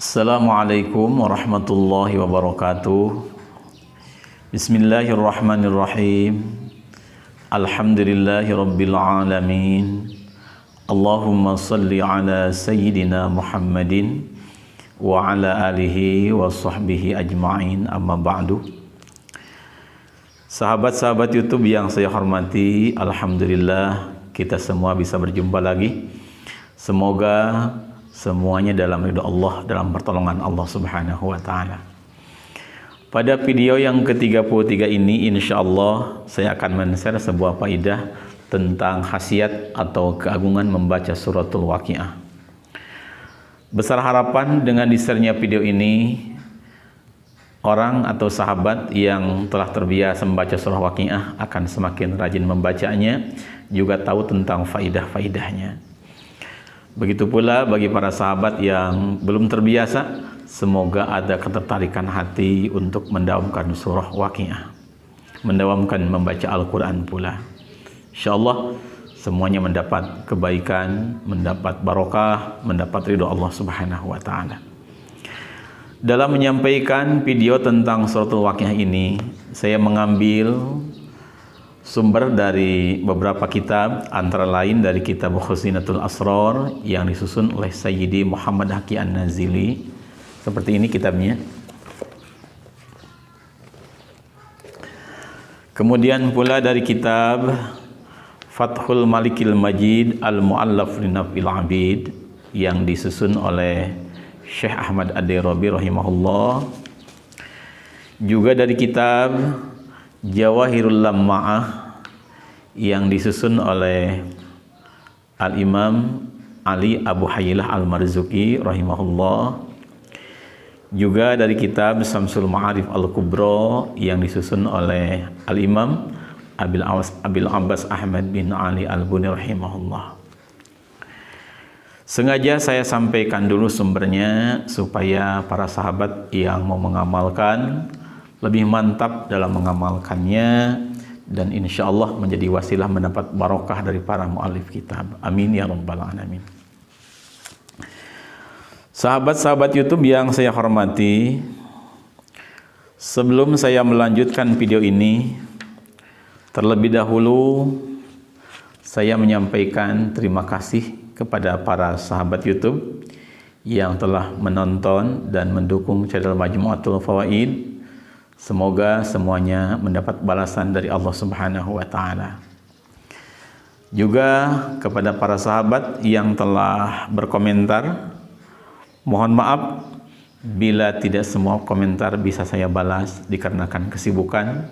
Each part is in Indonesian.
Assalamualaikum warahmatullahi wabarakatuh. Bismillahirrahmanirrahim. Alhamdulillahi rabbil alamin. Allahumma salli ala sayyidina Muhammadin wa ala alihi wa sahbihi ajma'in, amma ba'du. Sahabat-sahabat YouTube yang saya hormati, alhamdulillah kita semua bisa berjumpa lagi. Semoga semuanya dalam ridha Allah, dalam pertolongan Allah Subhanahu wa taala. Pada video yang ke-33 ini insyaallah saya akan men-share sebuah faidah tentang khasiat atau keagungan membaca suratul Waqiah. Besar harapan dengan di-share-nya video ini orang atau sahabat yang telah terbiasa membaca surah Waqiah akan semakin rajin membacanya, juga tahu tentang faidah-faidahnya. Begitu pula bagi para sahabat yang belum terbiasa, semoga ada ketertarikan hati untuk mendawamkan surah Waqiah, mendawamkan membaca Al-Quran pula. InsyaAllah semuanya mendapat kebaikan, mendapat barokah, mendapat ridho Allah Subhanahu wa ta'ala. Dalam menyampaikan video tentang suratul Waqiah ini, saya mengambil sumber dari beberapa kitab, antara lain dari kitab Khuzinatul Asrar yang disusun oleh Sayyidi Muhammad Haqi An-Nazili. Seperti ini kitabnya. Kemudian pula dari kitab Fathul Malikil Majid Al-Mu'allaf li Naf'il Abid yang disusun oleh Syekh Ahmad Ad-Dairabi rahimahullah. Juga dari kitab Jawahirul Lamma'ah yang disusun oleh Al-Imam Ali Abu Hayyilah Al-Marzuki rahimahullah. Juga dari kitab Samsul Ma'arif Al-Kubra yang disusun oleh Al-Imam Abil Abbas Ahmad bin Ali Al-Buni rahimahullah. Sengaja saya sampaikan dulu sumbernya supaya para sahabat yang mau mengamalkan lebih mantap dalam mengamalkannya, dan insya Allah menjadi wasilah mendapat barokah dari para mu'alif kitab. Amin ya rabbal alamin. Sahabat-sahabat YouTube yang saya hormati, sebelum saya melanjutkan video ini, terlebih dahulu saya menyampaikan terima kasih kepada para sahabat YouTube yang telah menonton dan mendukung channel Majmu'atul Fawaid. Semoga semuanya mendapat balasan dari Allah Subhanahu wa ta'ala. Juga kepada para sahabat yang telah berkomentar, mohon maaf bila tidak semua komentar bisa saya balas dikarenakan kesibukan.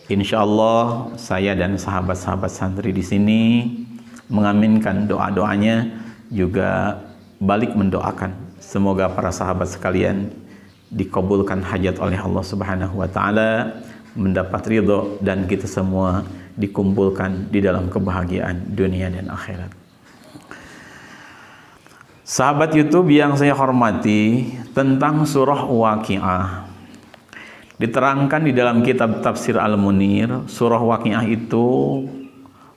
Insya Allah saya dan sahabat-sahabat santri di sini mengaminkan doa-doanya, juga balik mendoakan semoga para sahabat sekalian dikabulkan hajat oleh Allah Subhanahu wa ta'ala, mendapat ridho, dan kita semua dikumpulkan di dalam kebahagiaan dunia dan akhirat. Sahabat YouTube yang saya hormati, tentang surah Waqiah diterangkan di dalam kitab Tafsir Al-Munir, surah Waqiah itu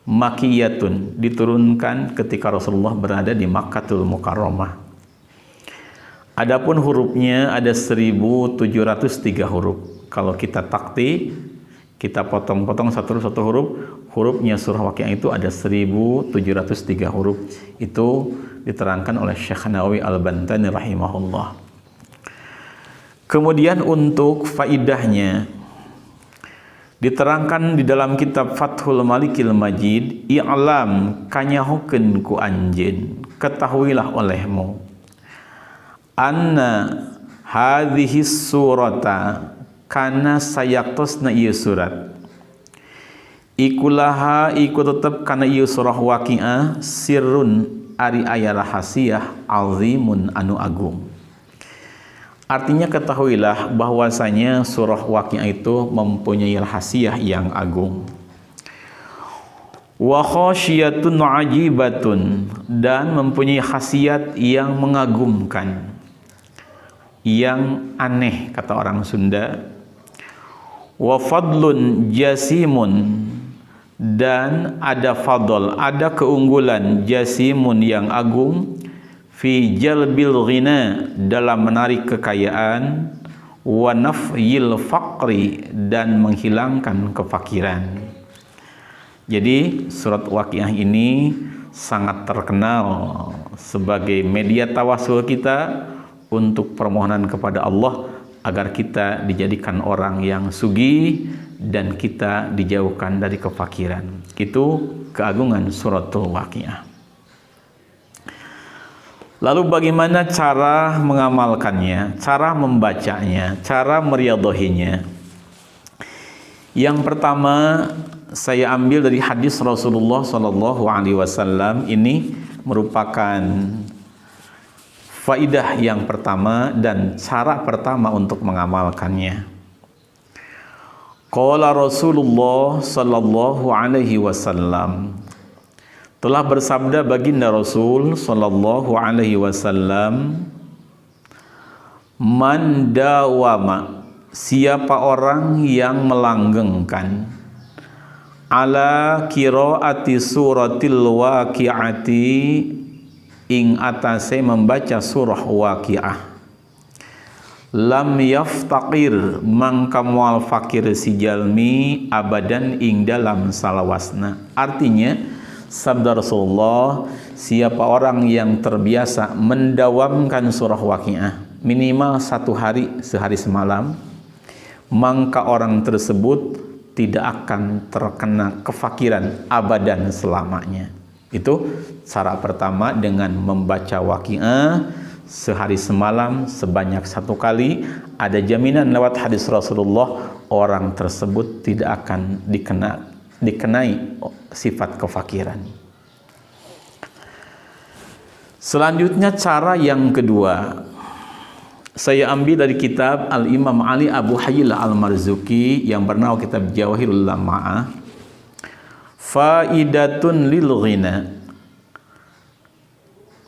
makiyatun, diturunkan ketika Rasulullah berada di Makkahul Mukarramah. Adapun hurufnya ada 1703 huruf. Kalau kita takti, kita potong-potong satu huruf, hurufnya surah Waqiah itu ada 1703 huruf. Itu diterangkan oleh Syekh Nawawi Al-Bantani rahimahullah. Kemudian untuk faidahnya diterangkan di dalam kitab Fathul Malikil Majid, i'lam kanyahukeun ku anjeun, ketahuilah olehmu, anna hadhihi surata kana sayaktosna ieu surat ikulaha iku tetep kana ieu surah Waqiah sirrun ari aya rahasiah azimun anu agung. Artinya ketahuilah bahwasanya surah Waqiah itu mempunyai rahasia yang agung. Wa khasyatun ajibatun, dan mempunyai khasiat yang mengagumkan, yang aneh kata orang Sunda. Wa fadlun jasimun, dan ada fadl, ada keunggulan, jasimun yang agung, fi jalbil ghina, dalam menarik kekayaan, wa nafyil faqri, dan menghilangkan kefakiran. Jadi surat Waqiah ini sangat terkenal sebagai media tawasul kita untuk permohonan kepada Allah agar kita dijadikan orang yang sugih dan kita dijauhkan dari kefakiran. Itu keagungan suratul Waqiah. Lalu bagaimana cara mengamalkannya, cara membacanya, cara meriadhahinya? Yang pertama saya ambil dari hadis Rasulullah SAW. Ini merupakan faidah yang pertama dan cara pertama untuk mengamalkannya. Qala Rasulullah sallallahu alaihi wasallam, telah bersabda baginda Rasul sallallahu alaihi wasallam, man dawama, siapa orang yang melanggengkan, ala qiraati suratil waqiati, ing atase membaca surah Waqiah, lam yaftaqir, mangka moal fakir si jalmi abadan ing dalam salawasna. Artinya sabda Rasulullah, siapa orang yang terbiasa mendawamkan surah Waqiah minimal 1 hari sehari semalam, maka orang tersebut tidak akan terkena kefakiran abadan selamanya. Itu cara pertama, dengan membaca Waqiah sehari semalam sebanyak 1 kali. Ada jaminan lewat hadis Rasulullah, orang tersebut tidak akan dikenai sifat kefakiran. Selanjutnya cara yang kedua, saya ambil dari kitab Al-Imam Ali Abu Hayyilah Al-Marzuki yang bernama kitab Jawahirul Lama'ah. Faidatun lil ghina.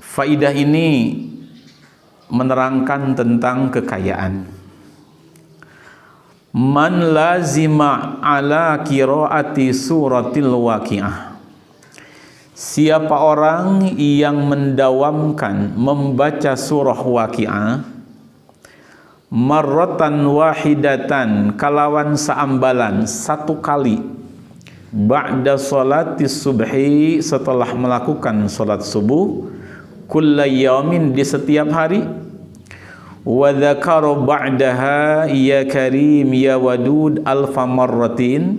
Faidah ini menerangkan tentang kekayaan. Man lazima ala qiraati suratil Waqiah, siapa orang yang mendawamkan membaca surah Waqiah, marratan wahidatan, kalawan saambalan 1 kali, ba'da sholatis subhi, setelah melakukan sholat subuh, kulla yaumin, di setiap hari, wa dzakara ba'daha ya karim ya wadud alfa marratin,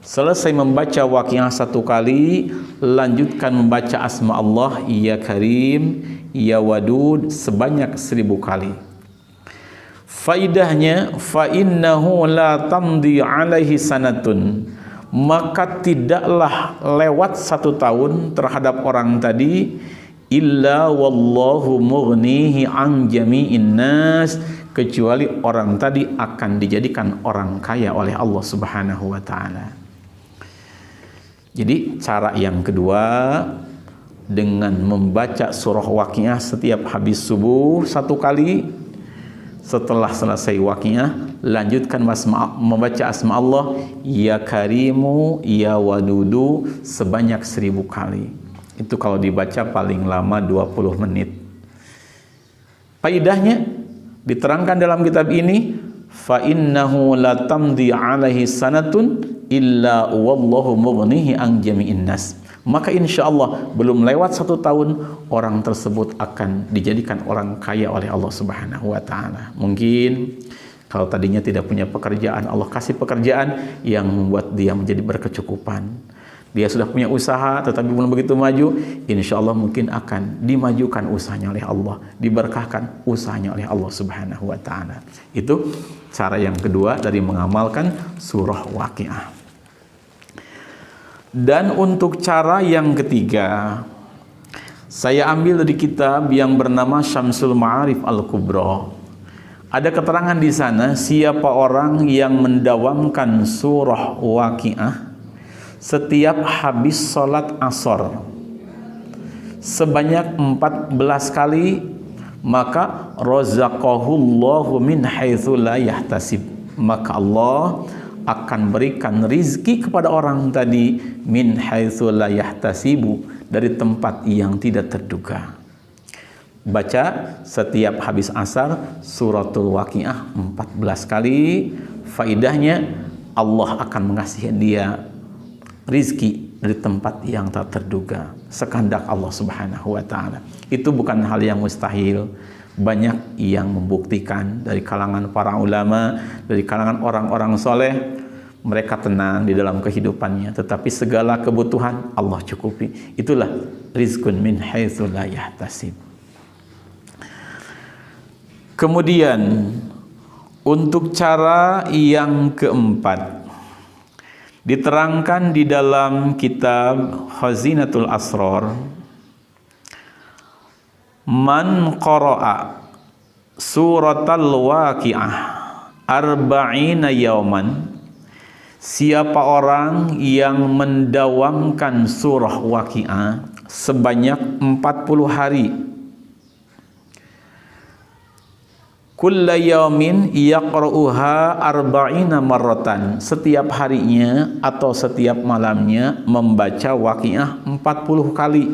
selesai membaca Waqiah 1 kali, lanjutkan membaca asma Allah ya karim ya wadud sebanyak 1000 kali. Faidahnya, fa innahu la tamdi alaihi sanatun, maka tidaklah lewat 1 tahun terhadap orang tadi, illa wallahu mughnihi an jami'in nas, kecuali orang tadi akan dijadikan orang kaya oleh Allah Subhanahu wa taala. Jadi cara yang kedua, dengan membaca surah Waqiah setiap habis subuh 1 kali, setelah selesai Waqiah lanjutkan membaca asma Allah ya karimu ya wadudu sebanyak 1000 kali. Itu kalau dibaca paling lama 20 menit. Faidahnya diterangkan dalam kitab ini, fa innahu la tamdi alaihi sanatun illa wallahu mughnihi an jami'in nas. Maka insya Allah belum lewat 1 tahun, orang tersebut akan dijadikan orang kaya oleh Allah Subhanahu wa taala. Mungkin kalau tadinya tidak punya pekerjaan, Allah kasih pekerjaan yang membuat dia menjadi berkecukupan. Dia sudah punya usaha tetapi belum begitu maju, insya Allah mungkin akan dimajukan usahanya oleh Allah, diberkahkan usahanya oleh Allah Subhanahu wa taala. Itu cara yang kedua dari mengamalkan surah Waqiah. Dan untuk cara yang ketiga, saya ambil dari kitab yang bernama Syamsul Ma'arif Al-Kubra. Ada keterangan di sana, siapa orang yang mendawamkan surah Waqiah setiap habis sholat asar sebanyak 14 kali, maka razaqahullahu min haitsu la yahtasib, maka Allah akan berikan rizki kepada orang tadi min haitsu la yahtasibu, dari tempat yang tidak terduga. baca setiap habis asar suratul Waqiah 14 kali. Faidahnya Allah akan mengasihi dia rizki dari tempat yang tak terduga sekehendak Allah Subhanahu wa taala. Itu bukan hal yang mustahil. Banyak yang membuktikan dari kalangan para ulama, dari kalangan orang-orang soleh, mereka tenang di dalam kehidupannya, tetapi segala kebutuhan Allah cukupi. Itulah rizqun min haitsu la yahtasib. Kemudian untuk cara yang keempat diterangkan di dalam kitab Khazinatul Asrar, man qara'a suratal Waqiah arba'ina yauman, siapa orang yang mendawamkan surah Waqiah sebanyak 40 hari, kulla yaumin yaqra'uha arba'ina marratan, setiap harinya atau setiap malamnya membaca Waqiah 40 kali.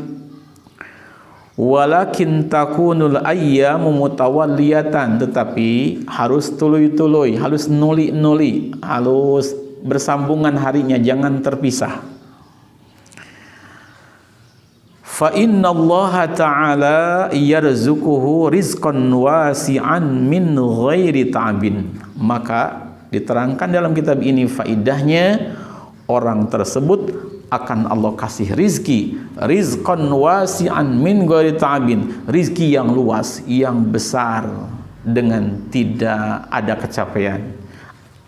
Walakin takunul ayyamu mutawalliyatan, tetapi harus tuluy-tuluy, harus nuli-nuli, harus bersambungan harinya, jangan terpisah. Fa innallaha ta'ala yarzuquhu rizqan wasi'an min ghairi ta'bin. Maka diterangkan dalam kitab ini faidahnya, orang tersebut akan Allah kasih rizki, rizqan wasi'an min ghairi ta'bin, rizki yang luas, yang besar, dengan tidak ada kecapean,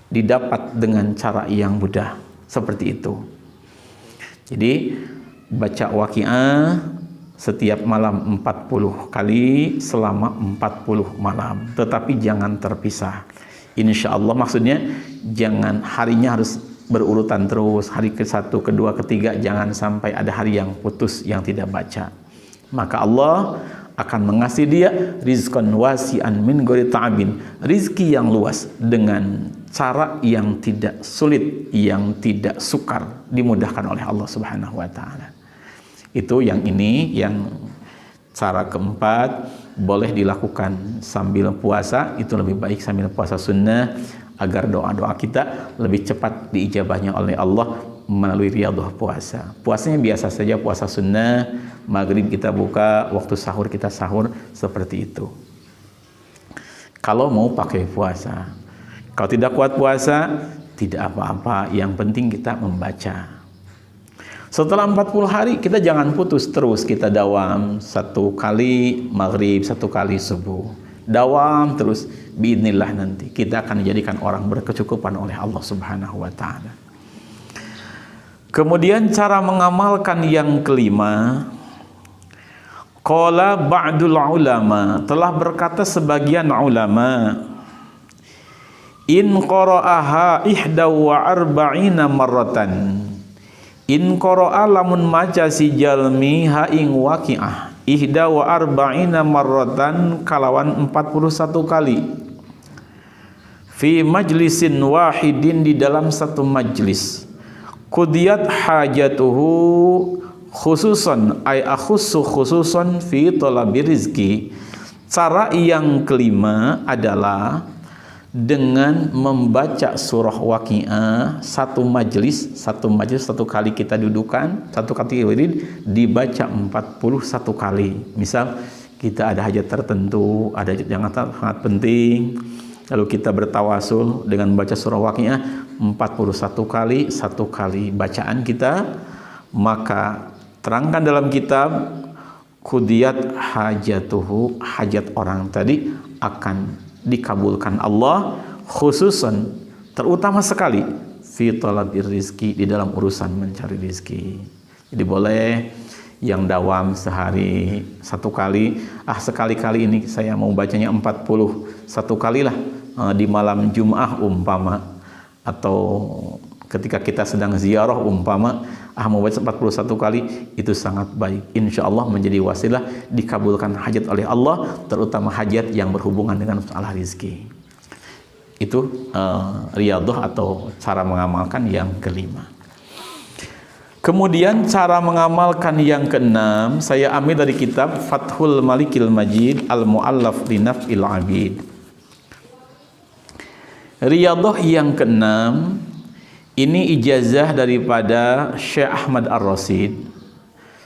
didapat dengan cara yang mudah, seperti itu. Jadi baca Waqiah setiap malam 40 kali selama 40 malam, tetapi jangan terpisah. Insya Allah, maksudnya jangan harinya harus berurutan terus, hari ke-1, ke-2, ke-3, jangan sampai ada hari yang putus yang tidak baca. Maka Allah akan mengasih dia rizqan wasi'an min ghairi ta'bin, rizki yang luas dengan cara yang tidak sulit, yang tidak sukar, dimudahkan oleh Allah Subhanahu wa taala. Itu yang ini, yang cara keempat, boleh dilakukan sambil puasa, itu lebih baik sambil puasa sunnah, agar doa-doa kita lebih cepat diijabahnya oleh Allah melalui riyadhah puasa. Puasanya biasa saja, puasa sunnah, maghrib kita buka, waktu sahur kita sahur, seperti itu. Kalau mau pakai puasa. Kalau tidak kuat puasa, tidak apa-apa, yang penting kita membaca. Setelah 40 hari kita jangan putus terus, kita dawam 1 kali maghrib, 1 kali subuh. Dawam terus, biidznillah nanti kita akan dijadikan orang berkecukupan oleh Allah Subhanahu wa taala. Kemudian cara mengamalkan yang kelima, qala ba'dul ulama, telah berkata sebagian ulama, in qara'aha ihda wa arba'ina marratan, in qara'a lamun maca si jalmi ha ing Waqiah ihda wa arba'ina marratan kalawan 41 kali, fi majlisin wahidin, di dalam satu majlis, qudiyat hajatuhu khususan ay akhussu khususan fi talabi rizki. Cara yang kelima adalah dengan membaca surah Waqiah satu majlis, satu kali kita dudukan, satu kali wirid dibaca 41 kali. Misal kita ada hajat tertentu, ada hajat yang sangat penting, lalu kita bertawasul dengan membaca surah Waqiah 41 kali, satu kali bacaan kita, maka terangkan dalam kitab qudiyat hajatuhu, hajat orang tadi akan dikabulkan Allah, khususan terutama sekali fi talabir rizki, di dalam urusan mencari rizki. Jadi boleh yang dawam sehari 1 kali, sekali-kali ini saya mau bacanya 41 kali lah, di malam Jum'ah umpama, atau ketika kita sedang ziarah umpama, mau baca 41 kali, itu sangat baik. Insya Allah menjadi wasilah dikabulkan hajat oleh Allah, terutama hajat yang berhubungan dengan masalah rizki. Itu riyadhah atau cara mengamalkan yang kelima. Kemudian cara mengamalkan yang keenam saya ambil dari kitab Fathul Malikil Majid Al-Mu'allaf li Naf'il Abid. Riyadhah yang keenam ini ijazah daripada Syekh Ahmad Ar-Rasyid.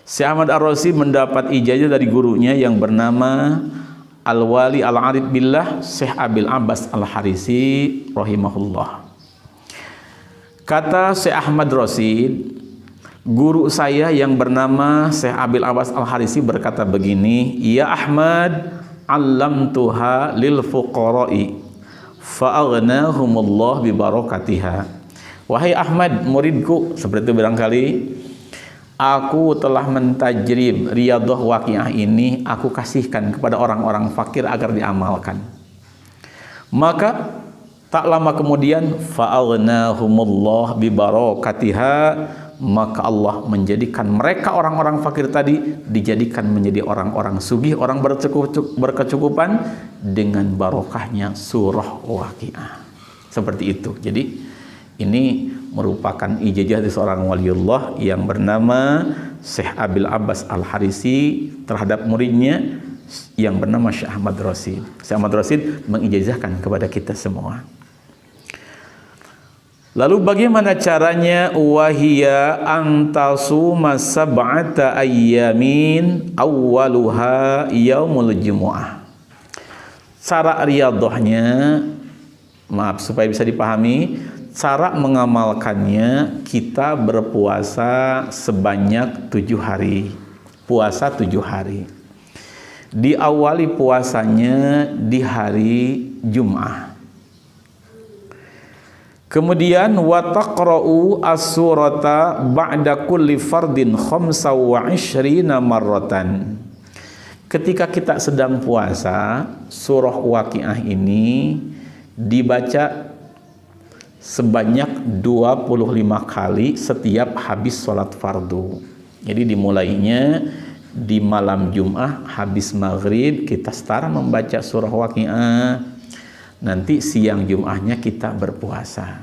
Syekh Ahmad Ar-Rasyid mendapat ijazah dari gurunya yang bernama Al-Wali Al-Arif Billah Syekh Abil Abbas Al-Harisi rahimahullah. Kata Syekh Ahmad Rasyid, guru saya yang bernama Syekh Abil Abbas Al-Harisi berkata begini, "Ya Ahmad, 'allamtuha lil fuqara'i fa'aghnahumullah bi barakatiha." Wahai Ahmad, muridku, seperti itu barangkali, aku telah mentajrib riyadhah waqiah ini, aku kasihkan kepada orang-orang fakir agar diamalkan. Maka tak lama kemudian fa'aghnahumullah bi barakatiha, maka Allah menjadikan mereka orang-orang fakir tadi dijadikan menjadi orang-orang sugih, orang berkecukupan dengan barokahnya surah Waqiah. Seperti itu. Jadi ini merupakan ijazah dari seorang waliullah yang bernama Syekh Abil Abbas Al-Harisi terhadap muridnya yang bernama Syekh Ahmad Rasyid. Syekh Ahmad Rasyid mengijazahkan kepada kita semua. Lalu bagaimana caranya? Wahia antasuma sab'ata ayyamin awwaluha yaumul jumu'ah. Cara riyadhahnya, maaf supaya bisa dipahami, cara mengamalkannya kita berpuasa sebanyak 7 hari. Puasa 7 hari. Diawali puasanya di hari Jum'ah. Kemudian wa taqra'u as-surata ba'da kulli fardin 25 marratan. Ketika kita sedang puasa, surah Waqiah ini dibaca sebanyak 25 kali setiap habis sholat fardu. Jadi dimulainya di malam Jum'ah habis maghrib kita start membaca surah Waqiah. Nanti siang Jum'ahnya kita berpuasa.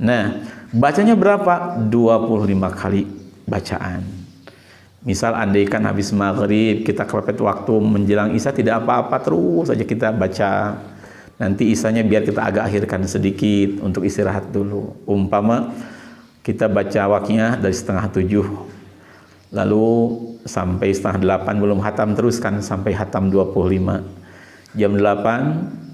Nah, bacanya berapa? 25 kali bacaan. Misal andaikan habis maghrib kita kepepet waktu menjelang isya, tidak apa-apa, terus saja kita baca. Nanti isyanya biar kita agak akhirkan sedikit untuk istirahat dulu. Umpama kita baca Waqiah dari setengah 7, lalu sampai setengah 8 belum hatam, teruskan sampai hatam 25. Jam 8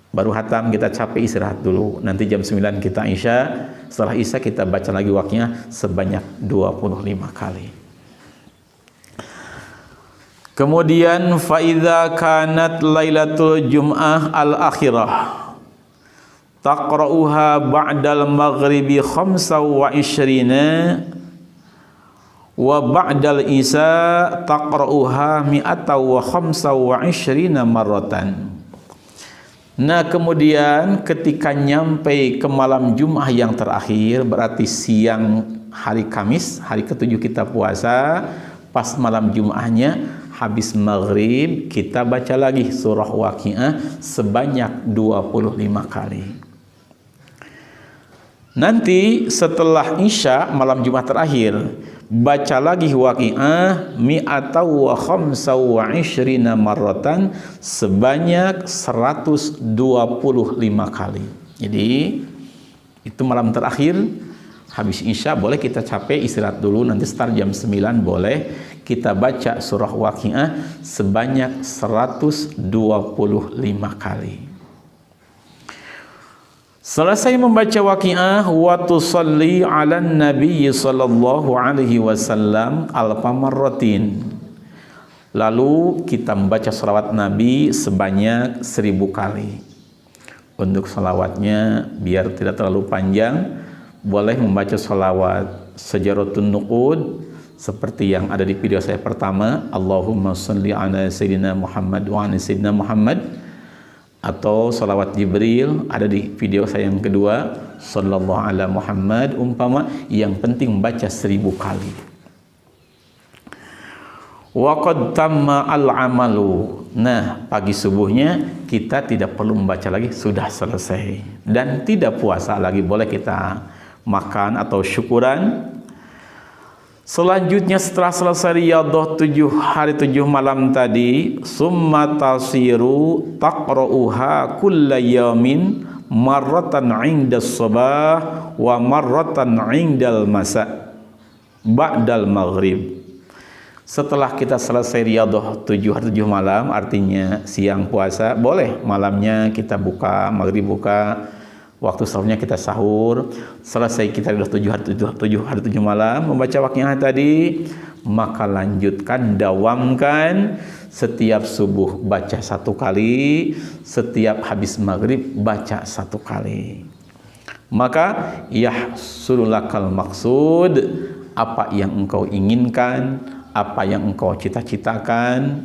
baru hatam, kita capek istirahat dulu. Nanti jam 9 kita isya. Setelah isya kita baca lagi Waqiah sebanyak 25 kali. Kemudian faidza kanat lailatul jum'ah al-akhirah taqra'uha ba'dal maghribi 25 wa ba'dal isya taqra'uha 125 marratan. Nah, kemudian ketika nyampe ke malam Jum'ah yang terakhir, berarti siang hari Kamis, hari ke-7 kita puasa, pas malam Jum'ahnya habis maghrib kita baca lagi surah Waqiah sebanyak 25 kali. Nanti setelah Isya malam Jumat terakhir baca lagi Waqiah 125 marratan sebanyak 125 kali. Jadi itu malam terakhir habis Isya, boleh kita capek istirahat dulu, nanti start jam 9 boleh kita baca surah Waqiah sebanyak 125 kali. Selesai membaca Waqiah, wa tusalli 'alan nabiy sallallahu alaihi wasallam alfa marratin. Lalu kita membaca salawat Nabi sebanyak 1000 kali. Untuk salawatnya biar tidak terlalu panjang, boleh membaca salawat Sajaratun Nuqud seperti yang ada di video saya pertama, Allahumma sholli ala sayyidina Muhammad wa ala sayyidina Muhammad, atau salawat Jibril ada di video saya yang kedua, sallallahu ala Muhammad, umpama yang penting baca 1000 kali. Wa qad tamma al-amalu. Nah, pagi subuhnya kita tidak perlu membaca lagi, sudah selesai dan tidak puasa lagi, boleh kita makan atau syukuran. Selanjutnya setelah selesai riyadhah 7 hari 7 malam tadi, summa tasiru taqra'uha kulla yamin marratan 'indas sabah wa marratan 'indal masa ba'dal maghrib. Setelah kita selesai riyadhah 7 hari 7 malam, artinya siang puasa, boleh malamnya kita buka, maghrib buka, waktu sahurnya kita sahur. Selesai kita sudah 7 hari 7 malam membaca waqiah tadi, maka lanjutkan, dawamkan setiap subuh baca 1 kali, setiap habis maghrib baca 1 kali. Maka yahsululakal maksud, apa yang engkau inginkan, apa yang engkau cita-citakan,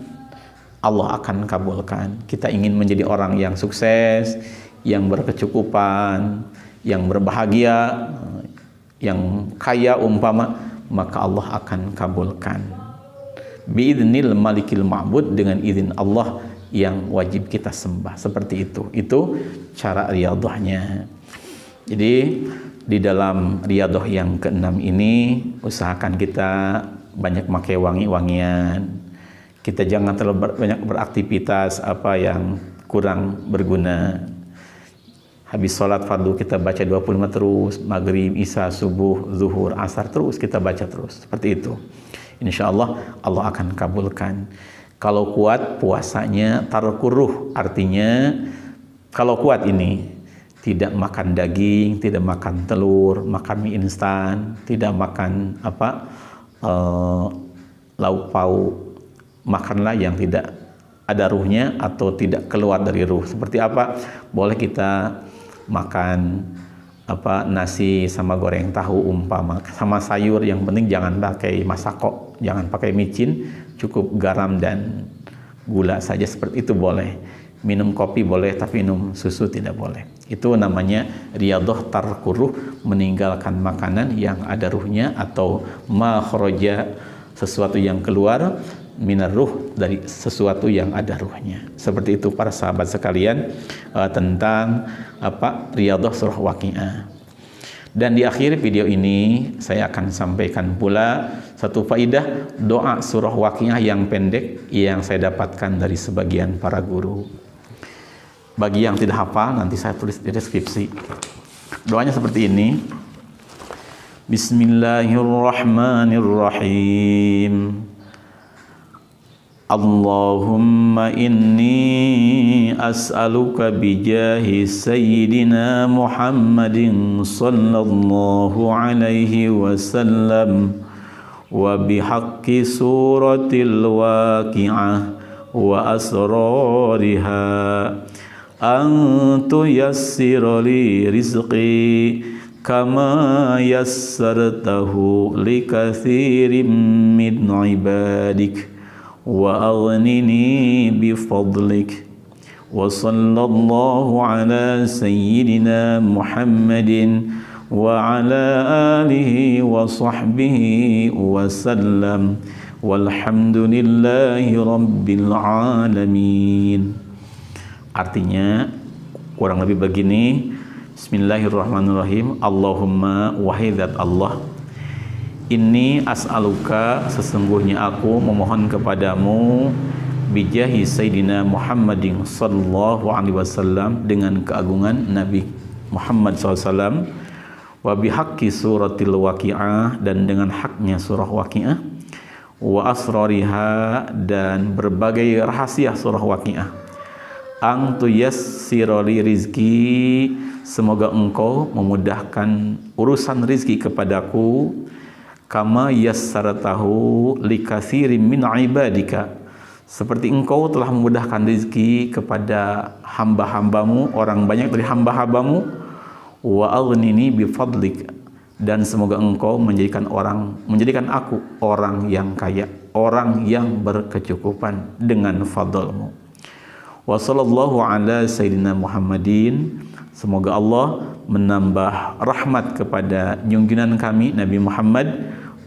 Allah akan kabulkan. Kita ingin menjadi orang yang sukses, yang berkecukupan, yang berbahagia, yang kaya umpama, maka Allah akan kabulkan. Biidznil malikil ma'bud, dengan izin Allah yang wajib kita sembah. Seperti itu. Itu cara riyadhahnya. Jadi di dalam riyadhah yang ke-6 ini, usahakan kita banyak pakai wangi-wangian. Kita jangan terlalu banyak beraktivitas apa yang kurang berguna. Habis sholat fardu kita baca 25 terus, maghrib, isya, subuh, zuhur, asar, terus kita baca terus. Seperti itu. Insya Allah, Allah akan kabulkan. Kalau kuat puasanya tarkuruh, artinya kalau kuat ini tidak makan daging, tidak makan telur, makan mie instan, tidak makan lauk pauk, makanlah yang tidak ada ruhnya atau tidak keluar dari ruh. Seperti apa? Boleh kita makan nasi sama goreng tahu umpama, sama sayur, yang penting jangan pakai masako, jangan pakai micin, cukup garam dan gula saja, seperti itu boleh. Minum kopi boleh, tapi minum susu tidak boleh. Itu namanya riyadhah tarkuruh, meninggalkan makanan yang ada ruhnya, atau ma kharaja, sesuatu yang keluar, minar ruh, dari sesuatu yang ada ruhnya. Seperti itu para sahabat sekalian, tentang riyadhah surah waqiah. Dan di akhir video ini saya akan sampaikan pula satu faidah doa surah waqiah yang pendek yang saya dapatkan dari sebagian para guru. Bagi yang tidak hafal, nanti saya tulis di deskripsi. Doanya seperti ini. Bismillahirrahmanirrahim. Allahumma inni as'aluka bijahi sayyidina Muhammadin sallallahu alaihi wasallam wa bihaqqi suratil waqi'ah wa asrariha an tuyassira li rizqi kama yassartahu li katsirin min ibadik wa aghnini bi fadlik wa sallallahu ala sayyidina Muhammadin wa ala alihi wa sahbihi wa sallam walhamdulillahi rabbil alamin. Artinya kurang lebih begini. Bismillahirrahmanirrahim. Allahumma, wahai zat Allah, inni as'aluka, sesungguhnya aku memohon kepadamu, bijahi sayyidina Muhammadin sallallahu alaihi wasallam, dengan keagungan Nabi Muhammad SAW, wa bihaqqi suratil waqi'ah, dan dengan haknya surah waqi'ah, wa asrariha, dan berbagai rahasia surah waqi'ah, ang tuyassirali rizki, semoga engkau memudahkan urusan rizki kepadaku, kama yassartahu likatsirin min ibadika, seperti engkau telah memudahkan rezeki kepada hamba-hambamu, orang banyak dari hamba-hambamu, wa aghnini bi fadlik, dan semoga engkau menjadikan aku orang yang kaya, orang yang berkecukupan dengan fadlmu. Wa sallallahu ala sayyidina Muhammadin, semoga Allah menambah rahmat kepada junjungan kami Nabi Muhammad,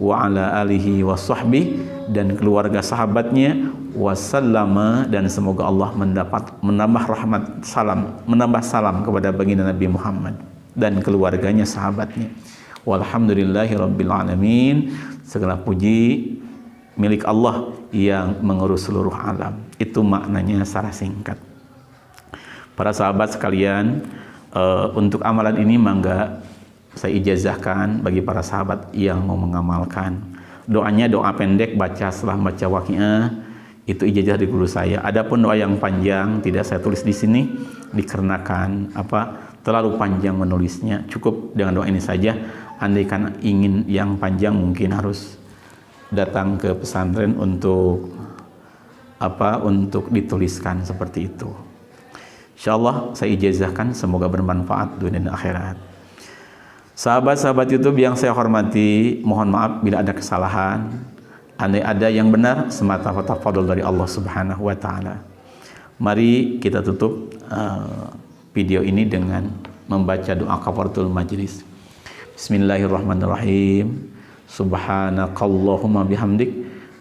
wa ala alihi wa sahbihi, dan keluarga sahabatnya, wasallama, dan semoga Allah menambah rahmat, menambah salam kepada baginda Nabi Muhammad dan keluarganya, sahabatnya, Walhamdulillahirabbil alamin. Segala puji milik Allah yang mengurus seluruh alam. Itu maknanya secara singkat. Para sahabat sekalian, untuk amalan ini mangga saya ijazahkan bagi para sahabat yang mau mengamalkan. Doanya doa pendek baca setelah baca waqiah, itu ijazah di guru saya. Adapun doa yang panjang tidak saya tulis di sini dikarenakan terlalu panjang menulisnya. Cukup dengan doa ini saja. Andaikan ingin yang panjang mungkin harus datang ke pesantren untuk dituliskan seperti itu. Insyaallah saya ijazahkan, semoga bermanfaat dunia dan akhirat. Sahabat-sahabat YouTube yang saya hormati, mohon maaf bila ada kesalahan. Andai ada yang benar, semata-mata fadl dari Allah Subhanahu wa taala. Mari kita tutup video ini dengan membaca doa kafaratul majlis. Bismillahirrahmanirrahim. Subhanakallahumma bihamdik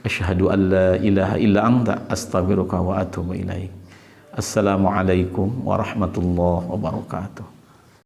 asyhadu an la ilaha illa anta astaghfiruka wa atubu ilaik. Assalamualaikum warahmatullahi wabarakatuh.